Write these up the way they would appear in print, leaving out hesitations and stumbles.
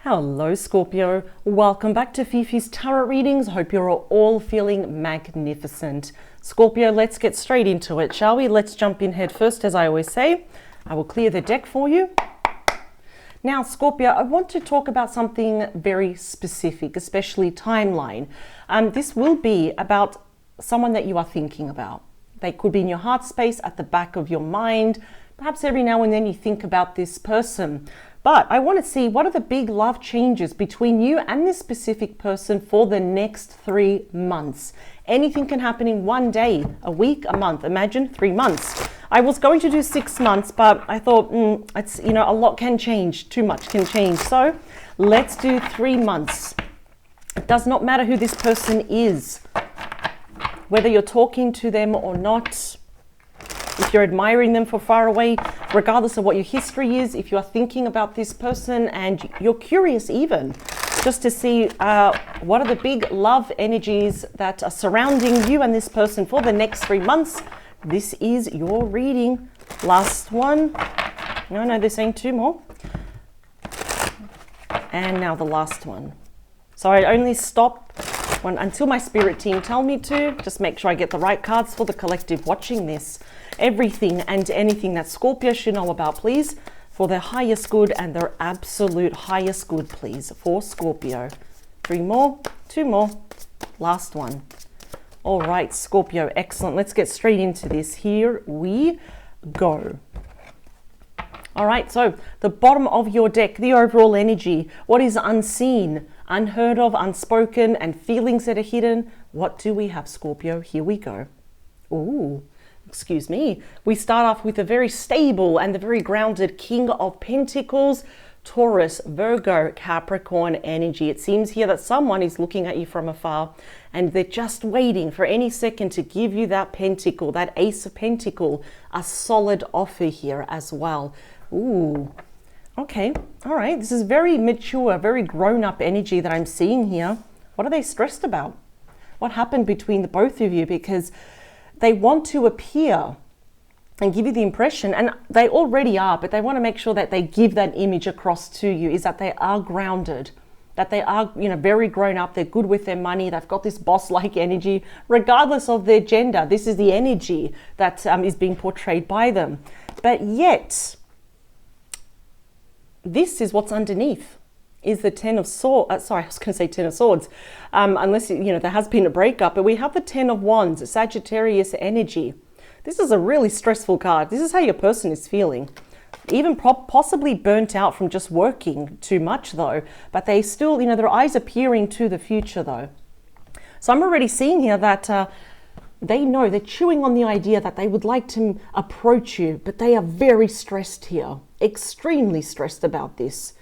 Hello Scorpio, welcome back to Fifi's Tarot readings. Hope you're all feeling magnificent. Scorpio, let's get straight into it, shall we? Let's jump in head first, as I always say. I will clear the deck for you. Now Scorpio, I want to talk about something very specific, especially timeline. This will be about someone that you are thinking about. They could be in your heart space, at the back of your mind. Perhaps every now and then you think about this person. But I want to see what are the big love changes between you and this specific person for the next 3 months. Anything can happen in one day, a week, a month. Imagine 3 months. I was going to do 6 months, but I thought it's a lot can change. Too much can change. So let's do 3 months. It does not matter who this person is, whether you're talking to them or not. If you're admiring them from far away, regardless of what your history is, if you are thinking about this person and you're curious even, just to see what are the big love energies that are surrounding you and this person for the next 3 months, this is your reading. Last one. No, they're saying 2 more. And now the last one. So I only stop until my spirit team tell me to. Just make sure I get the right cards for the collective watching this. Everything and anything that Scorpio should know about, please, for their highest good and their absolute highest good, please, for Scorpio. 3 more, 2 more, last one. All right, Scorpio, excellent. Let's get straight into this. Here we go. All right, so the bottom of your deck, the overall energy, what is unseen, unheard of, unspoken, and feelings that are hidden. What do we have, Scorpio? Here we go. Ooh. Excuse me, we start off with a very stable and the very grounded King of Pentacles, Taurus, Virgo, Capricorn energy. It seems here that someone is looking at you from afar and they're just waiting for any second to give you that pentacle, that Ace of Pentacle, a solid offer here as well. Ooh, okay, all right. This is very mature, very grown-up energy that I'm seeing here. What are they stressed about? What happened between the both of you? Because they want to appear and give you the impression, and they already are, but they want to make sure that they give that image across to you, is that they are grounded, that they are, very grown up, they're good with their money, they've got this boss-like energy, regardless of their gender. This is the energy that is being portrayed by them. But yet, this is what's underneath. Is the 10 of Swords, sorry, I was going to say 10 of Swords, unless, there has been a breakup, but we have the 10 of Wands, Sagittarius energy. This is a really stressful card. This is how your person is feeling. Even possibly burnt out from just working too much though, but they still, their eyes are peering to the future though. So I'm already seeing here that they know, they're chewing on the idea that they would like to approach you, but they are very stressed here, extremely stressed about this.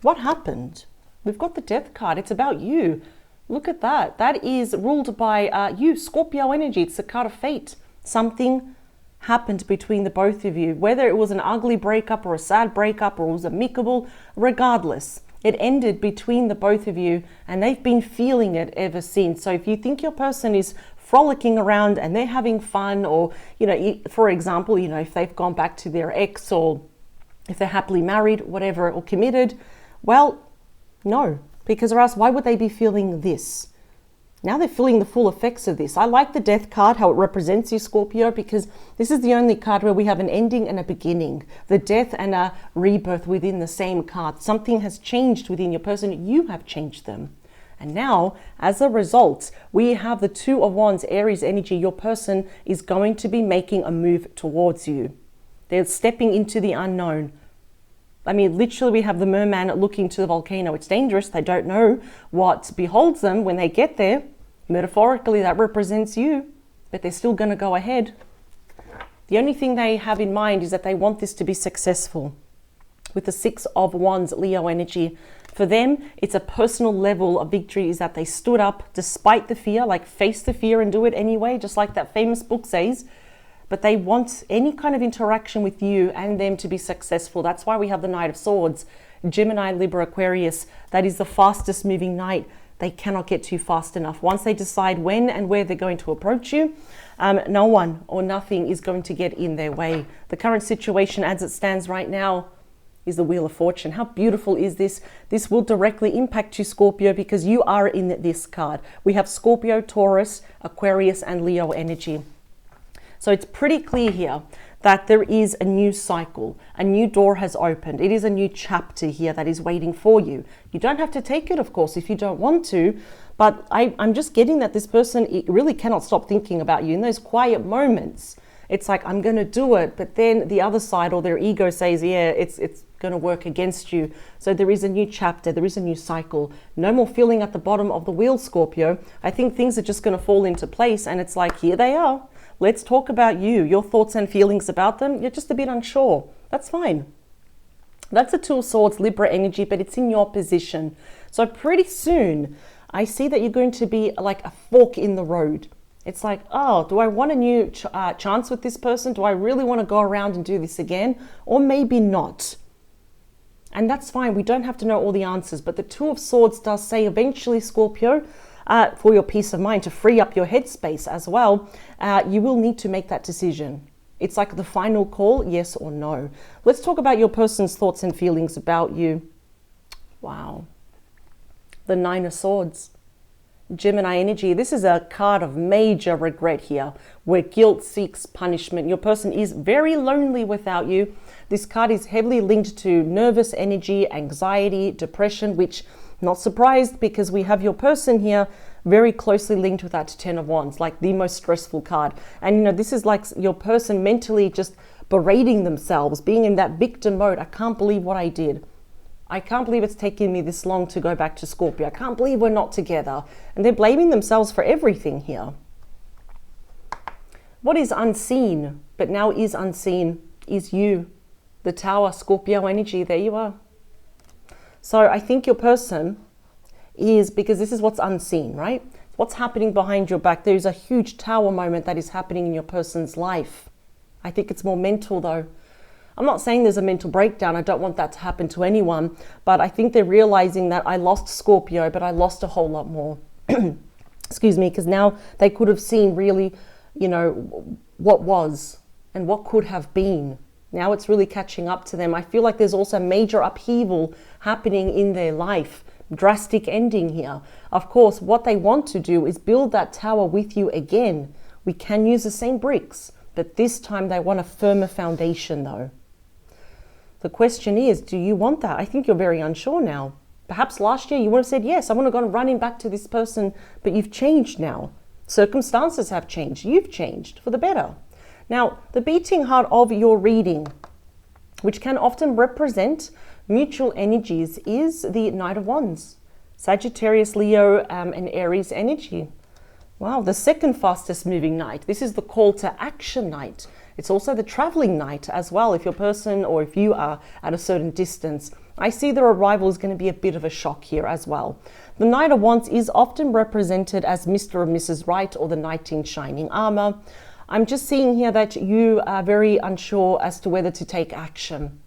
What happened? We've got the Death card. It's about you. Look at that. That is ruled by you, Scorpio energy. It's the card of fate. Something happened between the both of you, whether it was an ugly breakup or a sad breakup or it was amicable, regardless. It ended between the both of you and they've been feeling it ever since. So if you think your person is frolicking around and they're having fun, or, for example, if they've gone back to their ex, or if they're happily married, whatever, or committed, well, no, because or else why would they be feeling this? Now they're feeling the full effects of this. I like the Death card, how it represents you, Scorpio, because this is the only card where we have an ending and a beginning. The Death and a rebirth within the same card. Something has changed within your person. You have changed them. And now, as a result, we have the 2 of Wands, Aries energy. Your person is going to be making a move towards you. They're stepping into the unknown. I mean, literally, we have the merman looking to the volcano. It's dangerous. They don't know what beholds them when they get there. Metaphorically, that represents you, but they're still going to go ahead. The only thing they have in mind is that they want this to be successful. With the 6 of Wands, Leo energy, for them, it's a personal level of victory, is that they stood up despite the fear, like face the fear and do it anyway, just like that famous book says. But they want any kind of interaction with you and them to be successful. That's why we have the Knight of Swords, Gemini, Libra, Aquarius. That is the fastest moving knight. They cannot get too fast enough. Once they decide when and where they're going to approach you, no one or nothing is going to get in their way. The current situation as it stands right now is the Wheel of Fortune. How beautiful is this? This will directly impact you, Scorpio, because you are in this card. We have Scorpio, Taurus, Aquarius, and Leo energy. So it's pretty clear here that there is a new cycle. A new door has opened. It is a new chapter here that is waiting for you. You don't have to take it, of course, if you don't want to. But I'm just getting that this person really cannot stop thinking about you in those quiet moments. It's like, I'm going to do it. But then the other side or their ego says, yeah, it's going to work against you. So there is a new chapter. There is a new cycle. No more feeling at the bottom of the wheel, Scorpio. I think things are just going to fall into place. And it's like, here they are. Let's talk about you, your thoughts and feelings about them. You're just a bit unsure. That's fine. That's a Two of Swords, Libra energy, but it's in your position. So pretty soon, I see that you're going to be like a fork in the road. It's like, oh, do I want a new chance with this person? Do I really want to go around and do this again? Or maybe not. And that's fine. We don't have to know all the answers. But the Two of Swords does say eventually, Scorpio, for your peace of mind, to free up your headspace as well, you will need to make that decision. It's like the final call, yes or no. Let's talk about your person's thoughts and feelings about you. Wow. The Nine of Swords. Gemini energy. This is a card of major regret here, where guilt seeks punishment. Your person is very lonely without you. This card is heavily linked to nervous energy, anxiety, depression, which, not surprised, because we have your person here very closely linked with that Ten of Wands, like the most stressful card. And, you know, this is like your person mentally just berating themselves, being in that victim mode. I can't believe what I did. I can't believe it's taken me this long to go back to Scorpio. I can't believe we're not together. And they're blaming themselves for everything here. What is unseen, but now is unseen, is you. The Tower, Scorpio energy, there you are. So I think your person is, because this is what's unseen, right? What's happening behind your back. There's a huge Tower moment that is happening in your person's life. I think it's more mental though. I'm not saying there's a mental breakdown. I don't want that to happen to anyone. But I think they're realizing that I lost Scorpio, but I lost a whole lot more. Excuse me, because now they could have seen really, you know, what was and what could have been. Now it's really catching up to them. I feel like there's also major upheaval happening in their life. Drastic ending here. Of course, what they want to do is build that tower with you again. We can use the same bricks, but this time they want a firmer foundation though. The question is, do you want that? I think you're very unsure now. Perhaps last year you would have said, yes, I want to go running back to this person, but you've changed now. Circumstances have changed. You've changed for the better. Now, the beating heart of your reading, which can often represent mutual energies, is the Knight of Wands. Sagittarius, Leo, and Aries energy. Wow, the second fastest moving knight. This is the call to action knight. It's also the traveling knight as well. If your person or if you are at a certain distance, I see their arrival is going to be a bit of a shock here as well. The Knight of Wands is often represented as Mr. or Mrs. Right, or the knight in shining armor. I'm just seeing here that you are very unsure as to whether to take action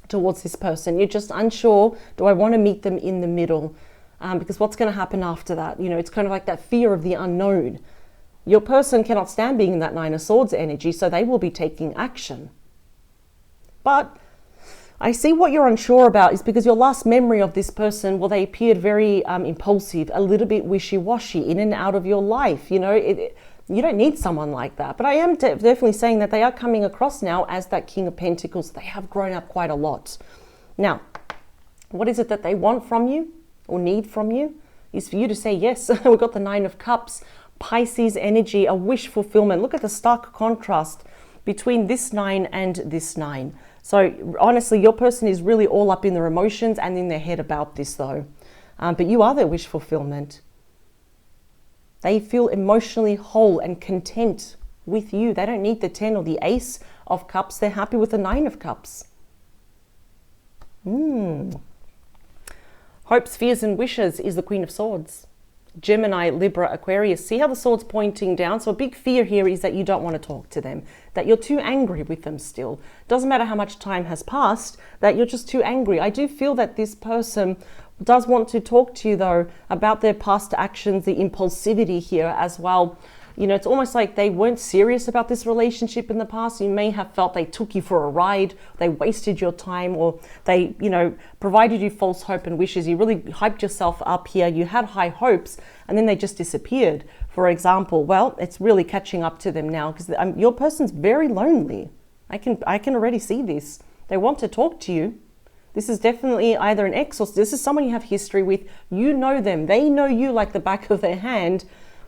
towards this person. You're just unsure, do I want to meet them in the middle? Because what's going to happen after that? You know, it's kind of like that fear of the unknown. Your person cannot stand being in that Nine of Swords energy, so they will be taking action. But I see what you're unsure about is because your last memory of this person, well, they appeared very impulsive, a little bit wishy-washy, in and out of your life. You know, you don't need someone like that. But I am definitely saying that they are coming across now as that King of Pentacles. They have grown up quite a lot. Now, what is it that they want from you or need from you? Is for you to say yes. We've got the Nine of Cups, Pisces energy, a wish fulfillment. Look at the stark contrast between this nine and this nine. So honestly, your person is really all up in their emotions and in their head about this though. But you are their wish fulfillment. They feel emotionally whole and content with you. They don't need the 10 or the Ace of Cups. They're happy with the 9 of Cups. Hopes, fears, and wishes is the Queen of Swords. Gemini, Libra, Aquarius. See how the sword's pointing down? So a big fear here is that you don't want to talk to them, that you're too angry with them still. Doesn't matter how much time has passed, that you're just too angry. I do feel that this person does want to talk to you though about their past actions, the impulsivity here as well. You know, it's almost like they weren't serious about this relationship in the past. You may have felt they took you for a ride, they wasted your time, or they, you know, provided you false hope and wishes. You really hyped yourself up here. You had high hopes and then they just disappeared, for example. Well, it's really catching up to them now because your person's very lonely. I can already see this. They want to talk to you. This is definitely either an ex or this is someone you have history with. You know them. They know you like the back of their hand.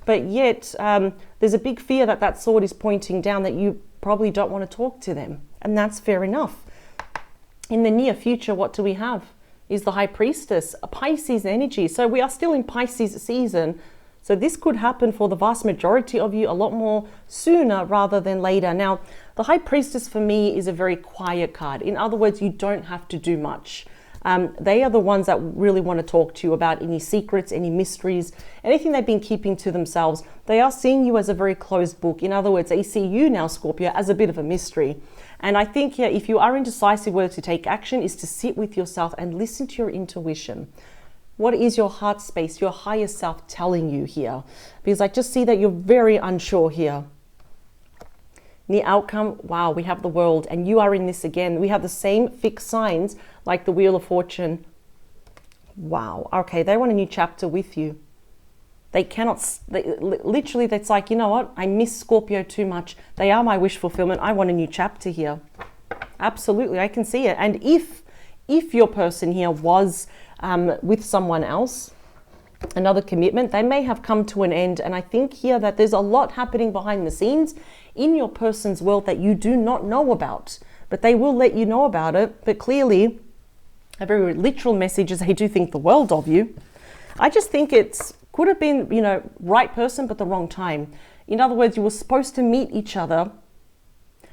But yet there's a big fear that that sword is pointing down, that you probably don't want to talk to them. And that's fair enough. In the near future, what do we have? Is the High Priestess, a Pisces energy. So we are still in Pisces season. So this could happen for the vast majority of you a lot more sooner rather than later. Now, the High Priestess for me is a very quiet card. In other words, you don't have to do much. They are the ones that really want to talk to you about any secrets, any mysteries, anything they've been keeping to themselves. They are seeing you as a very closed book. In other words, they see you now, Scorpio, as a bit of a mystery. And I think here, if you are indecisive whether to take action, is to sit with yourself and listen to your intuition. What is your heart space, your higher self telling you here? Because I just see that you're very unsure here. The outcome, wow, we have the World, and you are in this again. We have the same fixed signs like the Wheel of Fortune. Wow, okay, they want a new chapter with you. They cannot, literally, that's like, you know what? I miss Scorpio too much. They are my wish fulfillment. I want a new chapter here. Absolutely, I can see it. And if your person here was with someone else, another commitment, they may have come to an end. And I think here that there's a lot happening behind the scenes in your person's world that you do not know about, but they will let you know about it. But clearly, a very literal message is they do think the world of you. I just think could have been, you know, right person, but the wrong time. In other words, you were supposed to meet each other,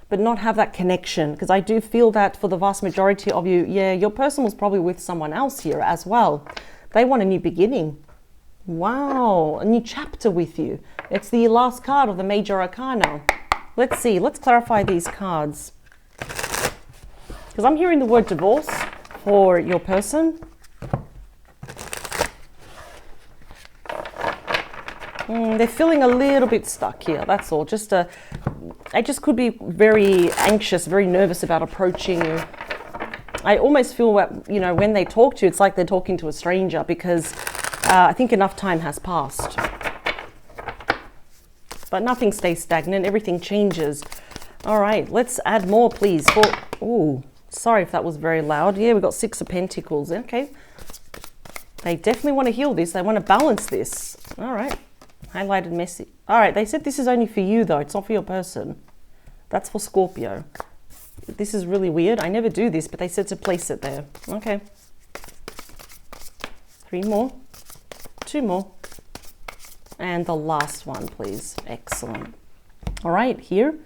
but not have that connection. Because I do feel that for the vast majority of you, yeah, your person was probably with someone else here as well. They want a new beginning. Wow, a new chapter with you. It's the last card of the Major Arcana. Let's see, let's clarify these cards. Because I'm hearing the word divorce for your person. They're feeling a little bit stuck here, that's all. I just could be very anxious, very nervous about approaching you. I almost feel that, you know, when they talk to you, it's like they're talking to a stranger because I think enough time has passed. But nothing stays stagnant, everything changes. All right, let's add more, please. Oh, sorry if that was very loud. Yeah, we've got 6 of Pentacles. Okay. They definitely want to heal this. They want to balance this. All right. Highlighted message. All right, they said this is only for you, though. It's not for your person. That's for Scorpio. This is really weird. I never do this, but they said to place it there. Okay. 3 more. 2 more. And the last one, please. Excellent. All right, here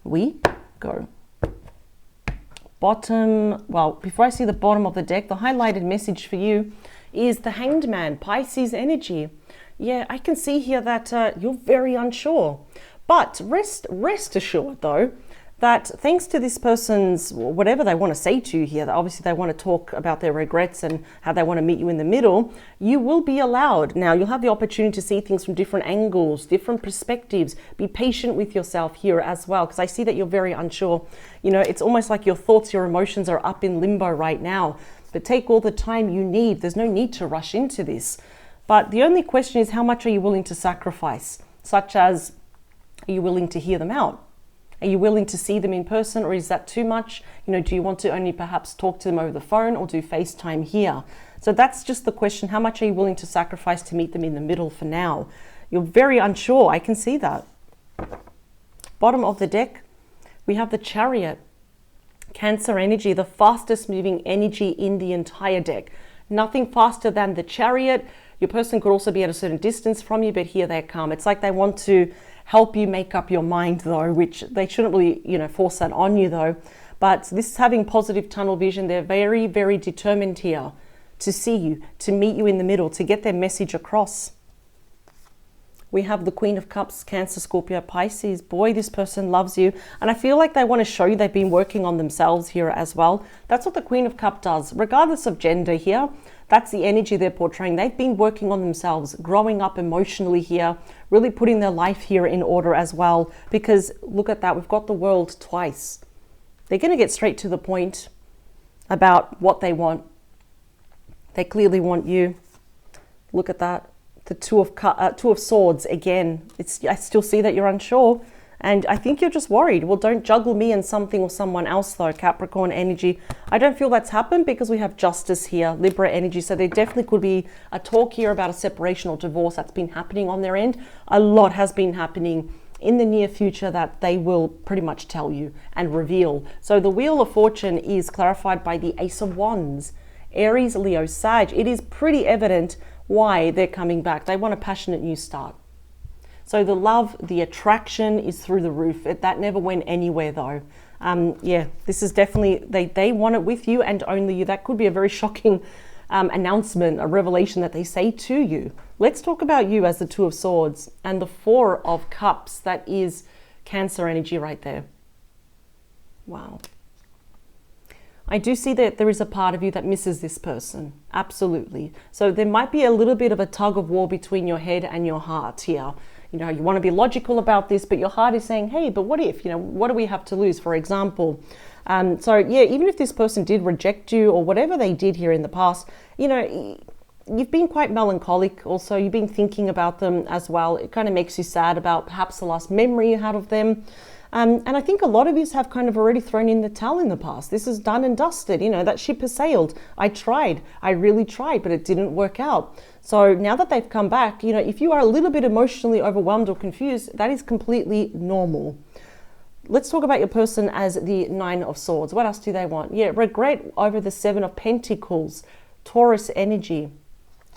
we go. Bottom, well, before I see the bottom of the deck, the highlighted message for you is the Hanged Man, Pisces energy. Yeah, I can see here that you're very unsure. But rest assured, though, that thanks to this person's, whatever they want to say to you here, that obviously they want to talk about their regrets and how they want to meet you in the middle, you will be allowed. Now, you'll have the opportunity to see things from different angles, different perspectives. Be patient with yourself here as well, because I see that you're very unsure. You know, it's almost like your thoughts, your emotions are up in limbo right now. But take all the time you need. There's no need to rush into this. But the only question is, how much are you willing to sacrifice? Such as, are you willing to hear them out? Are you willing to see them in person, or is that too much? You know, do you want to only perhaps talk to them over the phone or do FaceTime here? So that's just the question. How much are you willing to sacrifice to meet them in the middle for now? You're very unsure. I can see that. Bottom of the deck, we have the Chariot. Cancer energy, the fastest moving energy in the entire deck. Nothing faster than the Chariot. Your person could also be at a certain distance from you, but here they come. It's like they want to help you make up your mind, though, which they shouldn't really, you know, force that on you, though. But this is having positive tunnel vision. They're very, very determined here to see you, to meet you in the middle, to get their message across. We have the Queen of Cups, Cancer, Scorpio, Pisces. Boy, this person loves you. And I feel like they want to show you they've been working on themselves here as well. That's what the Queen of Cups does. Regardless of gender here, that's the energy they're portraying. They've been working on themselves, growing up emotionally here, really putting their life here in order as well. Because look at that, we've got the World twice. They're going to get straight to the point about what they want. They clearly want you. Look at that. The Two of Swords again. I still see that you're unsure, and I think you're just worried. Well, don't juggle me and something or someone else though, Capricorn energy. I don't feel that's happened because we have Justice here, Libra energy. So there definitely could be a talk here about a separation or divorce that's been happening on their end. A lot has been happening in the near future that they will pretty much tell you and reveal. So the Wheel of Fortune is clarified by the Ace of Wands. Aries, Leo, Sag. It is pretty evident why they're coming back. They want a passionate new start. So the love, the attraction is through the roof. That never went anywhere though. Yeah, this is definitely, they want it with you and only you. That could be a very shocking announcement, a revelation that they say to you. Let's talk about you as the Two of Swords and the Four of Cups. That is Cancer energy right there. Wow. I do see that there is a part of you that misses this person. Absolutely. So there might be a little bit of a tug of war between your head and your heart here. You know, you want to be logical about this, but your heart is saying, hey, but what if, what do we have to lose, for example? So yeah, even if this person did reject you or whatever they did here in the past, you've been quite melancholic also. You've been thinking about them as well. It kind of makes you sad about perhaps the last memory you had of them. And I think a lot of you have kind of already thrown in the towel in the past. This is done and dusted. That ship has sailed. I tried. I really tried, but it didn't work out. So now that they've come back, if you are a little bit emotionally overwhelmed or confused, that is completely normal. Let's talk about your person as the Nine of Swords. What else do they want? Yeah, regret over the Seven of Pentacles, Taurus energy.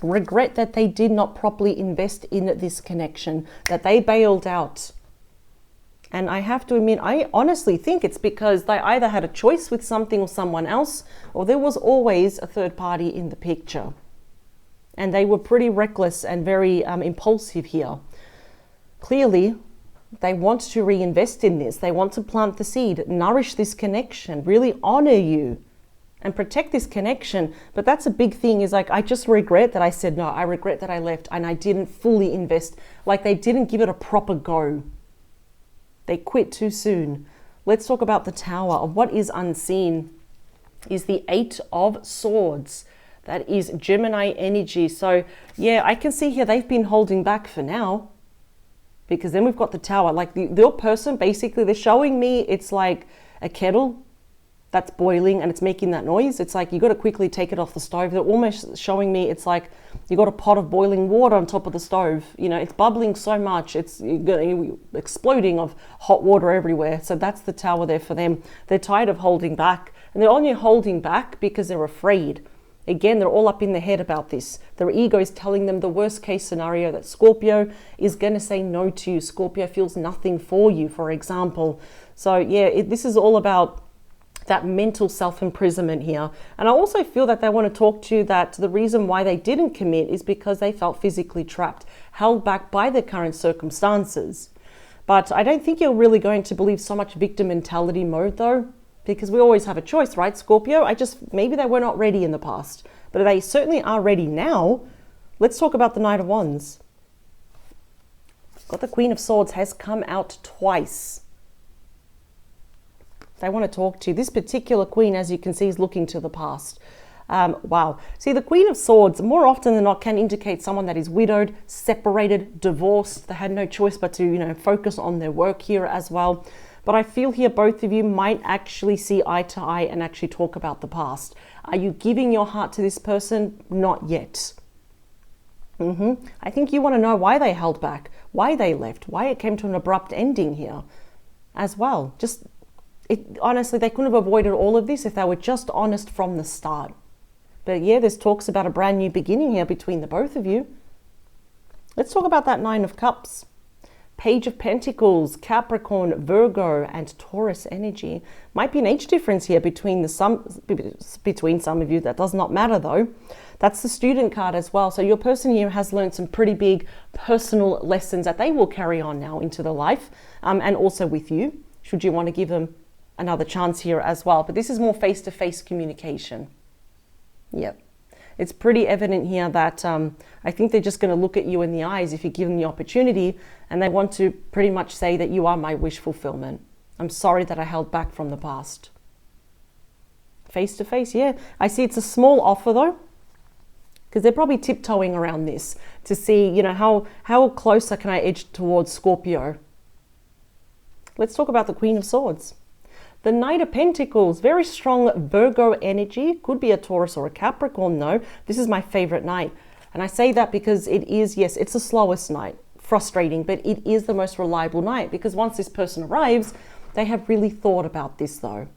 Regret that they did not properly invest in this connection, that they bailed out. And I have to admit, I honestly think it's because they either had a choice with something or someone else, or there was always a third party in the picture. And they were pretty reckless and very impulsive here. Clearly, they want to reinvest in this. They want to plant the seed, nourish this connection, really honor you and protect this connection. But that's a big thing, is like, I just regret that I said no. I regret that I left and I didn't fully invest. Like, they didn't give it a proper go. They quit too soon. Let's talk about the Tower. Of what is unseen is the Eight of Swords. That is Gemini energy. So yeah, I can see here they've been holding back for now, because then we've got the Tower. Like your person, basically, they're showing me it's like a kettle that's boiling and it's making that noise. It's like you got to quickly take it off the stove. They're almost showing me it's like you got a pot of boiling water on top of the stove. It's bubbling so much, it's exploding of hot water everywhere. So that's the Tower there for them. They're tired of holding back, and they're only holding back because they're afraid. Again, they're all up in their head about this. Their ego is telling them the worst case scenario, that Scorpio is going to say no to you. Scorpio feels nothing for you, for example. So yeah, this is all about that mental self-imprisonment here. And I also feel that they want to talk to you that the reason why they didn't commit is because they felt physically trapped, held back by their current circumstances. But I don't think you're really going to believe so much victim mentality mode though, because we always have a choice, right, Scorpio? Maybe they were not ready in the past, but they certainly are ready now. Let's talk about the Knight of Wands. Got the Queen of Swords has come out twice. They want to talk to you. This particular queen, as you can see, is looking to the past. Wow. See, the Queen of Swords, more often than not, can indicate someone that is widowed, separated, divorced. They had no choice but to, focus on their work here as well. But I feel here both of you might actually see eye to eye and actually talk about the past. Are you giving your heart to this person? Not yet. I think you want to know why they held back, why they left, why it came to an abrupt ending here as well. Honestly, they couldn't have avoided all of this if they were just honest from the start. But yeah, there's talks about a brand new beginning here between the both of you. Let's talk about that Nine of Cups. Page of Pentacles, Capricorn, Virgo, and Taurus energy. Might be an age difference here between some of you. That does not matter though. That's the Student card as well. So your person here has learned some pretty big personal lessons that they will carry on now into their life, and also with you, should you want to give them another chance here as well. But this is more face-to-face communication. Yep. It's pretty evident here that I think they're just going to look at you in the eyes if you give them the opportunity, and they want to pretty much say that you are my wish fulfillment. I'm sorry that I held back from the past. Face to face, yeah. I see it's a small offer though, because they're probably tiptoeing around this to see, you know, how closer can I edge towards Scorpio. Let's talk about the Queen of Swords. The Knight of Pentacles, very strong Virgo energy. Could be a Taurus or a Capricorn, though. This is my favorite night. And I say that because it is, yes, it's the slowest night. Frustrating, but it is the most reliable night, because once this person arrives, they have really thought about this, though.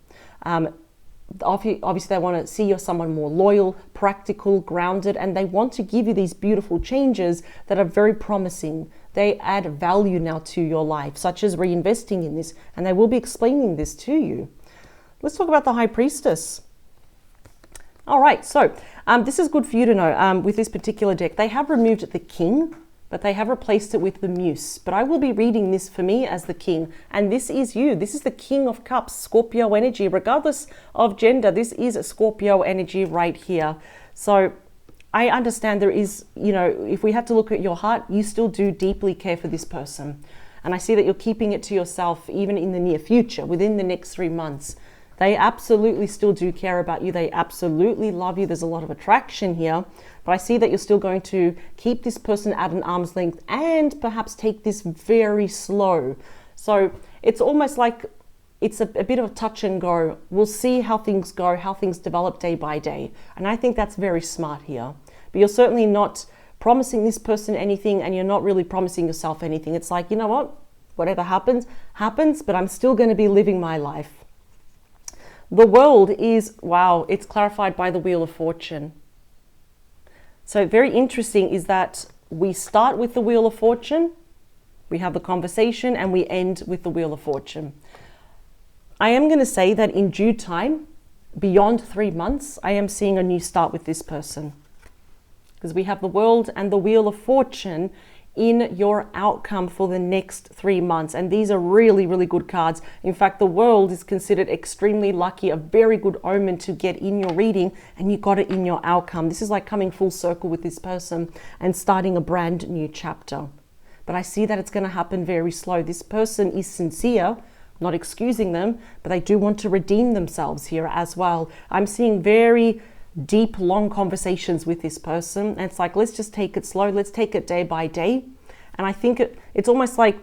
Obviously, they want to see you're someone more loyal, practical, grounded, and they want to give you these beautiful changes that are very promising. They add value now to your life, such as reinvesting in this, and they will be explaining this to you. Let's talk about the High Priestess. All right, so this is good for you to know. With this particular deck, they have removed the King, but they have replaced it with the Muse. But I will be reading this for me as the King, and this is you. This is the King of Cups, Scorpio energy. Regardless of gender, this is a Scorpio energy right here. So I understand there is, you know, if we have to look at your heart, you still do deeply care for this person. And I see that you're keeping it to yourself even in the near future, within the next 3 months. They absolutely still do care about you. They absolutely love you. There's a lot of attraction here. But I see that you're still going to keep this person at an arm's length and perhaps take this very slow. So it's almost like it's a bit of a touch and go. We'll see how things go, how things develop day by day. And I think that's very smart here. But you're certainly not promising this person anything, and you're not really promising yourself anything. It's like, you know what? Whatever happens, happens, but I'm still going to be living my life. The World is, wow, it's clarified by the Wheel of Fortune. So very interesting is that we start with the Wheel of Fortune, we have the conversation, and we end with the Wheel of Fortune. I am going to say that in due time, beyond 3 months, I am seeing a new start with this person. Because we have the World and the Wheel of Fortune in your outcome for the next 3 months. And these are really, really good cards. In fact, the World is considered extremely lucky, a very good omen to get in your reading, and you got it in your outcome. This is like coming full circle with this person and starting a brand new chapter. But I see that it's going to happen very slow. This person is sincere, not excusing them, but they do want to redeem themselves here as well. I'm seeing very deep, long conversations with this person. And it's like, let's just take it slow. Let's take it day by day. And I think it's almost like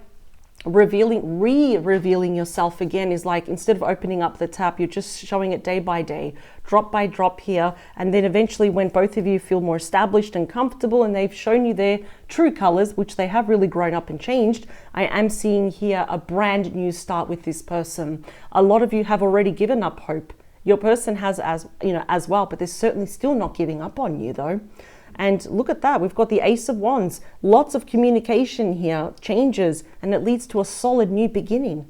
re-revealing yourself again is like, instead of opening up the tap, you're just showing it day by day, drop by drop here. And then eventually when both of you feel more established and comfortable and they've shown you their true colors, which they have really grown up and changed, I am seeing here a brand new start with this person. A lot of you have already given up hope. Your person has as well, but they're certainly still not giving up on you though. And look at that, we've got the Ace of Wands, lots of communication here, changes, and it leads to a solid new beginning.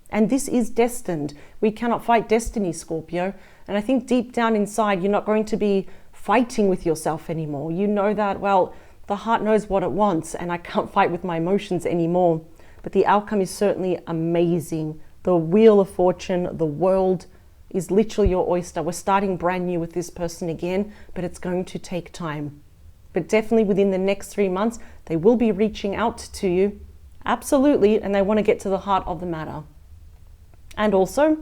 And this is destined. We cannot fight destiny, Scorpio. And I think deep down inside, you're not going to be fighting with yourself anymore. You know that, well, the heart knows what it wants, and I can't fight with my emotions anymore. But the outcome is certainly amazing. The Wheel of Fortune, the World, is literally your oyster. We're starting brand new with this person again, but it's going to take time. But definitely within the next 3 months, they will be reaching out to you. Absolutely. And they want to get to the heart of the matter. And also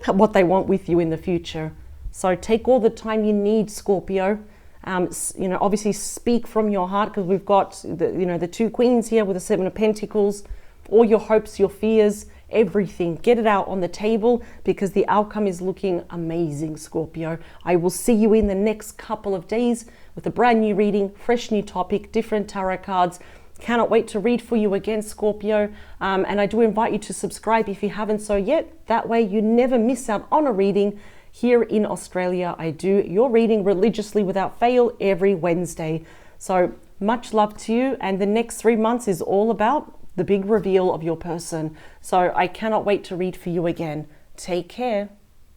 what they want with you in the future. So take all the time you need, Scorpio. Obviously speak from your heart, because we've got the two queens here with the Seven of Pentacles. All your hopes, your fears, everything. Get it out on the table, because the outcome is looking amazing, Scorpio. I will see you in the next couple of days with a brand new reading, fresh new topic, different tarot cards. Cannot wait to read for you again, Scorpio. And I do invite you to subscribe if you haven't so yet. That way you never miss out on a reading. Here in Australia, I do your reading religiously without fail every Wednesday. So much love to you. And the next 3 months is all about the big reveal of your person. So I cannot wait to read for you again. Take care.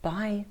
Bye.